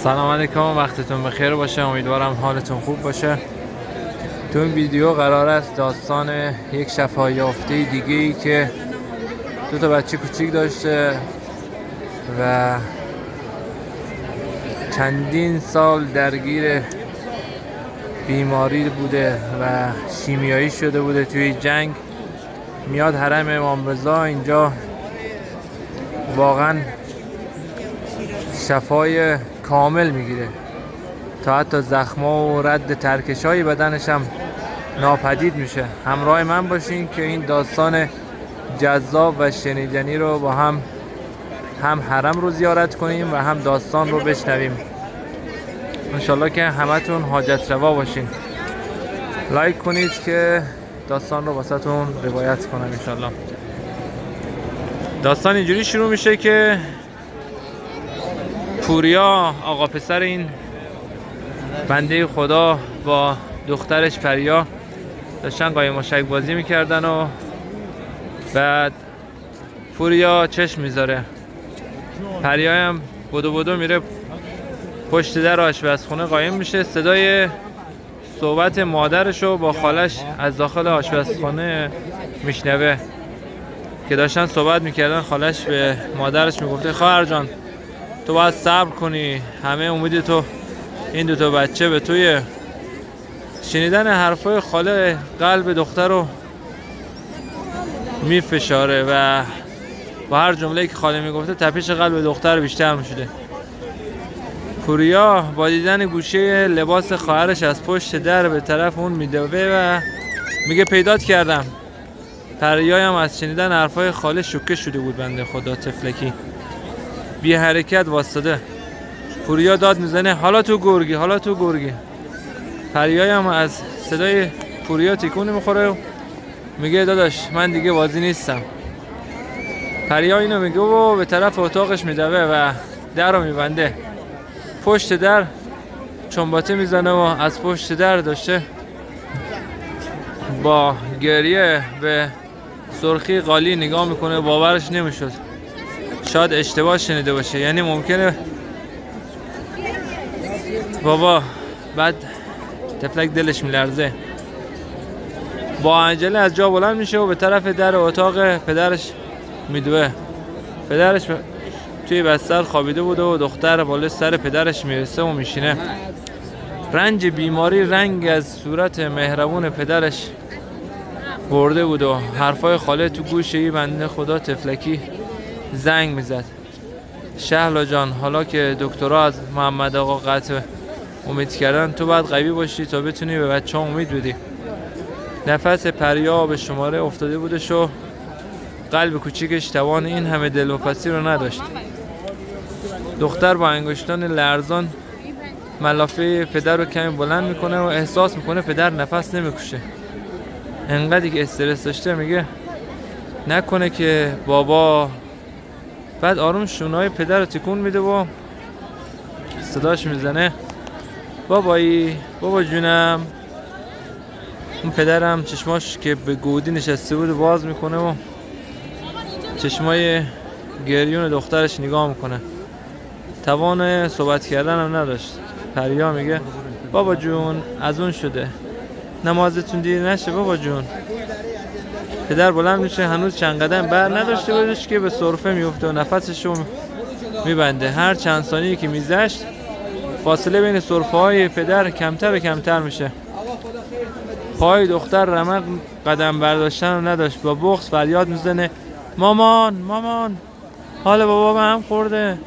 سلام علیکم، وقتتون بخیر باشه. امیدوارم حالتون خوب باشه. تو این ویدیو قرار است داستان یک شفا یافته دیگه ای که دو تا بچه کوچیک داشته و چندین سال درگیر بیماری بوده و شیمیایی شده بوده توی جنگ. میاد حرم امام رضا اینجا واقعا شفای کامل میگیره تا حتی زخما و رد ترکش‌های بدنش هم ناپدید میشه. همراه من باشین که این داستان جذاب و شنیدنی رو با هم حرم رو زیارت کنیم و هم داستان رو بشنویم. انشالله که همتون حاجت روا باشین. لایک کنید که داستان رو واسهتون روایت کنم انشالله. داستان اینجوری شروع میشه که پوریا آقا پسر این بنده خدا با دخترش پریا داشتن قایم مشک بازی میکردن و بعد پوریا چشم میذاره، پریا هم بدو میره پشت در آشپزخونه قایم میشه. صدای صحبت مادرشو با خالش از داخل آشپزخونه میشنوه که داشتن صحبت میکردن. خالش به مادرش میگفته خواهر جان تو باید صبر کنی، همه امید تو این دوتا بچه به توی. شنیدن حرفای خاله قلب دختر رو میفشاره و با هر جمله‌ای که خاله میگفته تپش قلب دختر بیشتر میشده. پوریا با دیدن گوشه لباس خواهرش از پشت در به طرف اون میدوه و میگه پیدات کردم. پریا هم از شنیدن حرفای خاله شوکه شده بود، بنده خدا طفلکی بی حرکت واسطه. پوریا داد میزنه حالا تو گرگی، حالا تو گرگی. پریا هم از صدای پوریا تیکون میخوره و میگه داداش من دیگه بازی نیستم. پریا اینو میگه و به طرف اتاقش میدوه و در رو میبنده. پشت در چنباته میزنه و از پشت در داشته با گریه به سرخی قالی نگاه میکنه. باورش نمیشد، شاید اشتباه شنیده باشه، یعنی ممکنه بابا. بعد تفلک دلش میلرزه، با عجله از جا بلند میشه و به طرف در اتاق پدرش میدوه. پدرش توی بستر خوابیده بوده و دختر بالا سر پدرش میرسه و میشینه. رنج بیماری رنگ از صورت مهربون پدرش برده بود و حرفای خاله تو گوش ای بنده خدا طفلکی زنگ میزد. شهلا جان حالا که دکترها از محمد آقا قطع امید کردن تو باید قوی باشی تا بتونی به بچه امید بدی. نفس پریا به شماره افتاده بودش و قلب کوچیکش توان این همه دلواپسی رو نداشت. دختر با انگشتان لرزان ملافه پدر رو کمی بلند میکنه و احساس میکنه پدر نفس نمیکشه. انقدری که استرس داشته میگه نکنه که بابا. بعد آروم شونهای پدر رو تکون میده و صداش میزنه بابایی، بابا جونم. اون پدرم چشماش که به گودی نشسته بود باز میکنه و چشمای گریون دخترش نگاه میکنه. توان صحبت کردن هم نداشت. پریا میگه بابا جون از اون شده، نمازتون دیر نشه بابا جون. پدر بلند میشه، هنوز چند قدم بر نداشته بودش که به سرفه میفته و نفسش رو میبنده. هر چند ثانیه که میگذشت فاصله بین سرفه های پدر کمتر و کمتر میشه. پای دختر رمق قدم برداشتن رو نداشت، با بغض فریاد میزنه مامان حال بابا به هم خورده.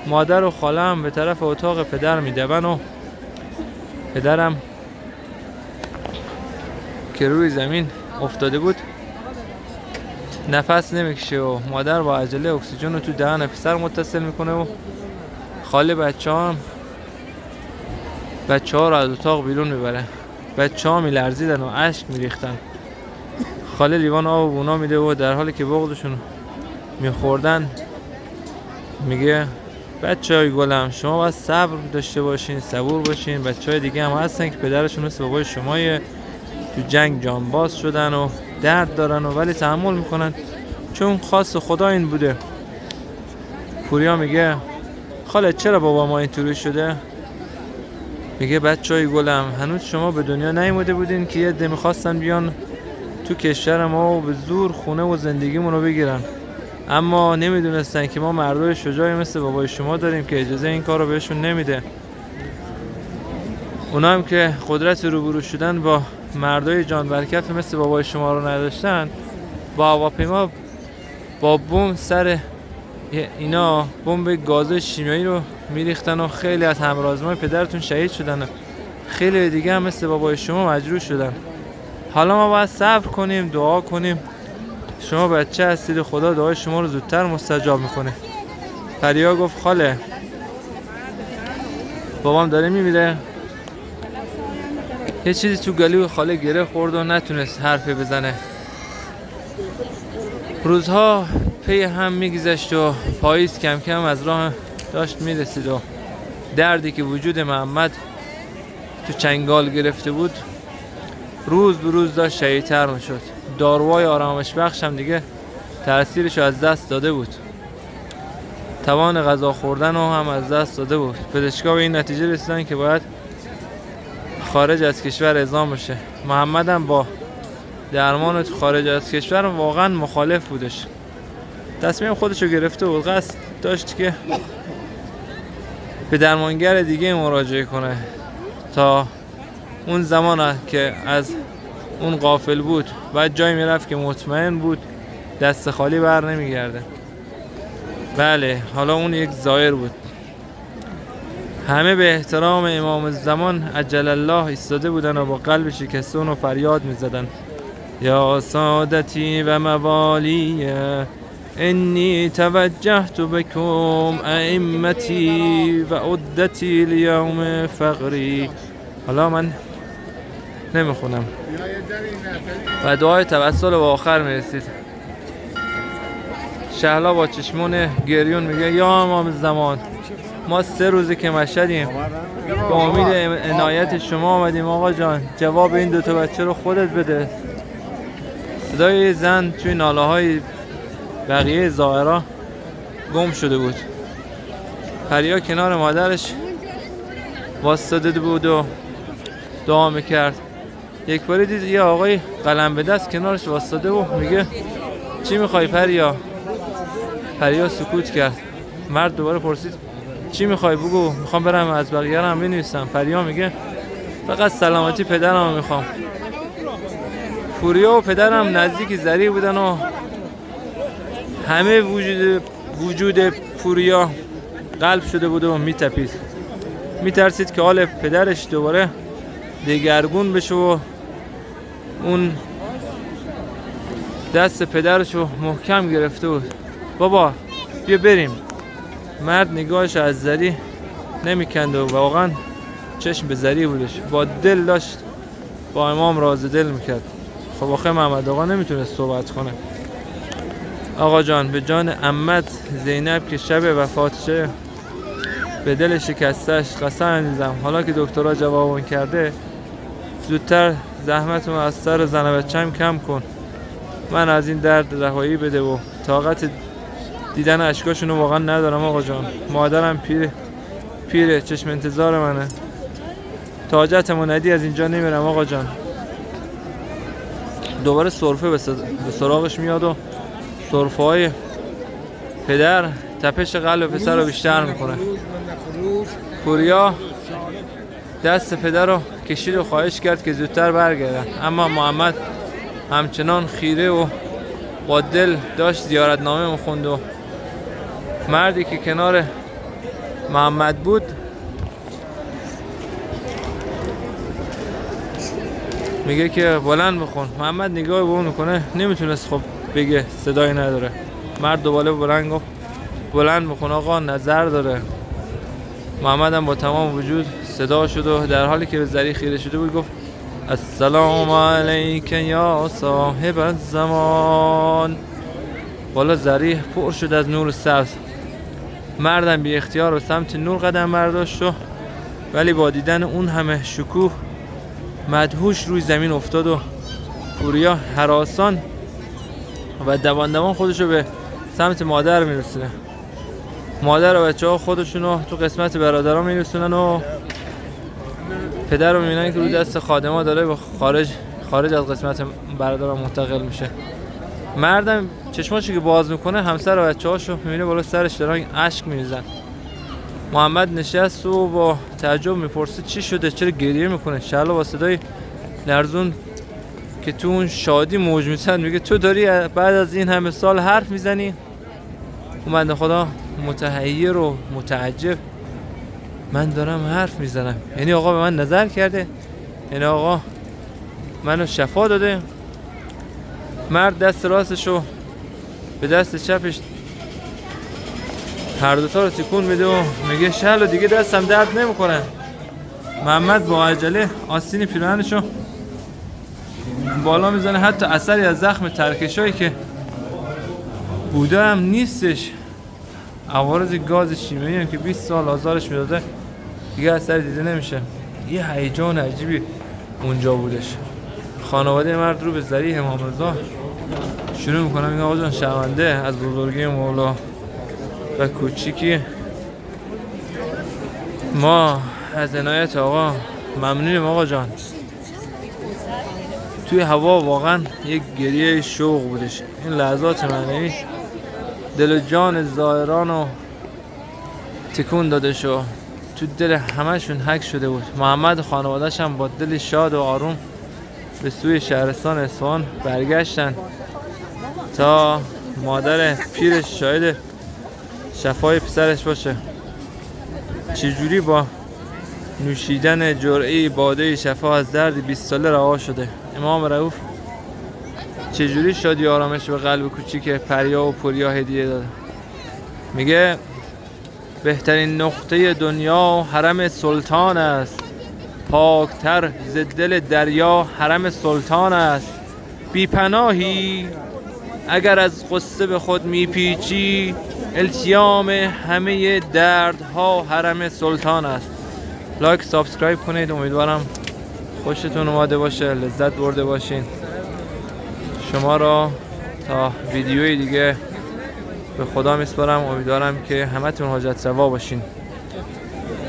مادر و خاله هم به طرف اتاق پدر میدون و پدرم که روی زمین افتاده بود نفس نمیکشه و مادر با عجله اکسیژن رو تو دهن پسر متصل میکنه و خاله بچه ها رو از اتاق بیرون میبره. بچه ها میلرزیدن و اشک میریختن. خاله لیوان آب و بونا میده و در حالی که بغضشون میخوردن میگه بچه های گلم شما باید صبر داشته باشین، صبور باشین. بچه های دیگه هم هستن که پدرشون مثل بابای شمای تو جنگ جانباز شدن و درد دارن و ولی تحمل میکنن چون خواست خدا این بوده. پوریا میگه خاله چرا بابا ما اینطوری شده؟ میگه بچهای گلم هنوز شما به دنیا نیومده بودین که یه عده میخواستن بیان تو کشور ما و به زور خونه و زندگیمون رو بگیرن، اما نمیدونستن که ما مردای شجاعی مثل بابای شما داریم که اجازه این کار رو بهشون نمیده. اونا هم که قدرت روبرو شدن با مردای جان برکف مثل بابای شما رو نداشتن، با هواپیما با بمب سر اینا بمب گاز شیمیایی رو میریختن و خیلی از همراهزمای پدرتون شهید شدن، خیلی دیگه هم مثل بابای شما مجروح شدن. حالا ما باید صبر کنیم، دعا کنیم. شما بچه هستید و خدا دعای شما رو زودتر مستجاب میکنه. پریا گفت خاله بابام داره میمیره. یه چیزی تو گلوی خاله گره خورد و نتونست حرفی بزنه. روزها پی هم میگذشت و پاییز کم کم از راه داشت میرسید و دردی که وجود محمد تو چنگال گرفته بود روز به روز داشت شدیدتر میشد. داروهای آرامش بخش هم دیگه تأثیرش از دست داده بود. توان غذا خوردن رو هم از دست داده بود. پزشکا به این نتیجه رسیدن که باید خارج از کشور اعزام بشه. محمد هم با درمان تو خارج از کشور واقعا مخالف بودش. تصمیم خودشو گرفته بود، قصد داشت که به درمانگر دیگه مراجعه کنه تا اون زمان که از اون غافل بود بعد جایی میرفت که مطمئن بود دست خالی بر نمیگرده. بله حالا اون یک زائر بود. همه به احترام امام الزمان عجل الله ایستاده بودن و با قلب شکسته و فریاد میزدن یا سادتی و موالی انی توجهت بکم ائمتی و عدتی لیوم فقری. حالا من نمیخونم و دعای توسل به آخر میرسید. شهلا با چشمون گریون میگه یا امام الزمان ما 3 روزه که مشهدیم، با امید عنایت شما آمدیم آقا جان، جواب این 2 بچه رو خودت بده. صدای زن توی ناله های بقیه زائرا گم شده بود. پریا کنار مادرش واسطاده بود و دعا میکرد. یک باری دید یه آقای قلم به دست کنارش واسطاده و میگه چی میخوای پریا؟ پریا سکوت کرد. مرد دوباره پرسید چی میخوای بگو، میخوام برم از بقیه هم بنویسم. پریا میگه فقط سلامتی پدرم میخوام. پوریا و پدرم نزدیک زری بودن و همه وجود پوریا قلب شده بود و میتپید. میترسید که حال پدرش دوباره دگرگون بشه و اون دست پدرشو محکم گرفته بود. بابا بیا بریم. مرد نگاهش از زری نمیکند و واقعا چشم به زری بودش. با دل داشت با امام راز دل میکرد. خب آخه محمد آقا نمیتونست صحبت کنه. آقا جان به جان عمت زینب که شب وفاتشه به دل شکستش قسم می‌زنم حالا که دکترها جوابون کرده زودتر زحمتمو از سر زن و بچه‌م کم کن، من از این درد رهایی بده و طاقت دیدن اشکاشونو واقعا ندارم آقا جان. مادرم پیره چشم انتظار منه، تا حاجتمو ندی از اینجا نمیرم آقا جان. دوباره سرفه به سراغش میاد و سرفه های پدر تپش قلب پسر رو بیشتر میکنه. پوریا دست پدر رو کشید و خواهش کرد که زودتر برگردن، اما محمد همچنان خیره و با دل داشت زیارتنامه میخوند و مردی که کنار محمد بود میگه که بلند بخون. محمد نگاه به اون میکنه، نمیتونست خب بگه، صدایی نداره. مرد دوباره بلند گفت بلند بخون آقا، نظر داره. محمد هم با تمام وجود صدا شد و در حالی که به زری خیره شده بود گفت السلام علیک یا صاحب الزمان. بالا زری پر شد از نور سبز. مردم بی اختیار به سمت نور قدم برداشت و ولی با دیدن اون همه شکوه مدهوش روی زمین افتاد و پوریا هراسان و دوان دوان خودشو به سمت مادر میرسونه. مادر و بچه ها خودشونو تو قسمت برادرها میرسونن و پدر رو میبینن که رو دست خادمه داره به خارج از قسمت برادرها منتقل میشه. مردم چشماشو که باز میکنه همسر و بچه هاشو میبینه بالا سرش دارن اشک میریزن. محمد نشست و با تعجب میپرسه چی شده، چرا گریه میکنه؟ شعله با صدای لرزون که تو اون شادی موج میزد میگه تو داری بعد از این همه سال حرف میزنی؟ اون بنده خدا متحیر و متعجب، من دارم حرف میزنم؟ یعنی آقا به من نظر کرده؟ یعنی آقا منو شفا داده؟ مرد دست راستشو به دست چپش هر دوتا رو تکون میده و میگه شلو دیگه دستم درد نمیکنه. محمد با عجله آستین پیراهنشو بالا میزنه، حتی اثری از زخم ترکشایی که بوده هم نیستش. عوارض گاز شیمیایی هم که 20 سال آزارش میداده دیگه اثری دیده نمیشه. یه هیجان عجیبی اونجا بودش. خانواده مرد رو به ذریح امام رضا شروع میکنم میگه آقا جان شرمنده از بزرگی مولا و کوچیکی ما از عنایت آقا ممنونیم آقا جان. توی هوا واقعا یک گریه شوق بودش. این لحظات معنوی دل و جان زائران رو تکون داده شو، تو دل همشون حک شده بود. محمد و خانواده‌اش هم با دل شاد و آروم به سوی شهرستان اصفهان برگشتن تا مادر پیرش شاهد شفای پسرش باشه. چجوری با نوشیدن جرعه باده شفا از درد 20 ساله رها شده. امام رؤوف چجوری شادی و آرامش به قلب کوچیک پریا و پوریا هدیه داده. میگه بهترین نقطه دنیا حرم سلطان است، پاکتر ز دل دریا حرم سلطان است. بی پناهی اگر از قصه به خود میپیچی، التیام همه دردها حرم سلطان است. لایک سابسکرایب کنید. امیدوارم خوشتون اومده باشه، لذت برده باشین. شما را تا ویدیوی دیگه به خدا میسپارم. امیدوارم که همتون حاجت روا باشین.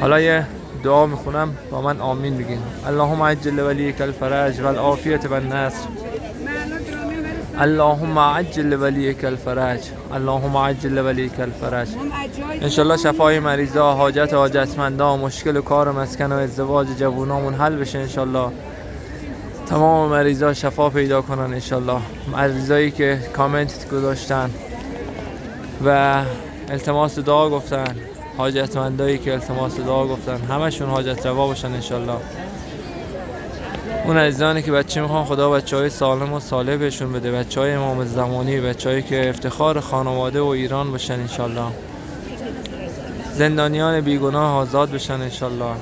حالا یه دعا میخونم با من آمین بگین. اللهم عجل ولیک الفرج والعافیت والنصر. اللهم عجل ولیک الفرج. اللهم عجل ولیک الفرج. انشالله شفای مریضا، حاجتمندا، مشکل کار و مسکن و ازدواج جوونامون حل بشه. انشالله تمام مریضا شفا پیدا کنن. انشالله مریضایی که کامنت گذاشتن و التماس دعا گفتن، حاجتمندایی که التماس دعا گفتن، همشون حاجت روا باشن انشالله. اون عزیزانی که بچه میخوان خدا بچهای سالم و صالح بهشون بده، بچهای امام زمانی، بچهایی که افتخار خانواده و ایران باشن انشالله. زندانیان بیگناه آزاد بشن انشالله.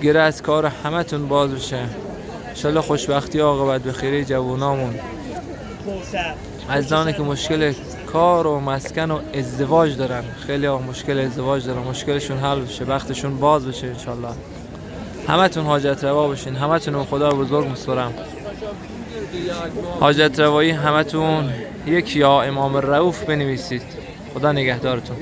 گره از کار همتون باز بشه انشالله. خوشبختی عاقبت به خیره جوونامون. عزیزانی که مشکل کار و مسکن و ازدواج دارن، خیلی مشکل ازدواج دارن، مشکلشون حل بشه، بختشون باز بشه انشالله. همتون حاجت روا بشین. همتون خدا بزرگ میسپارم. حاجت روایی همتون یک یا امام رؤوف بنویسید. خدا نگهدارتون.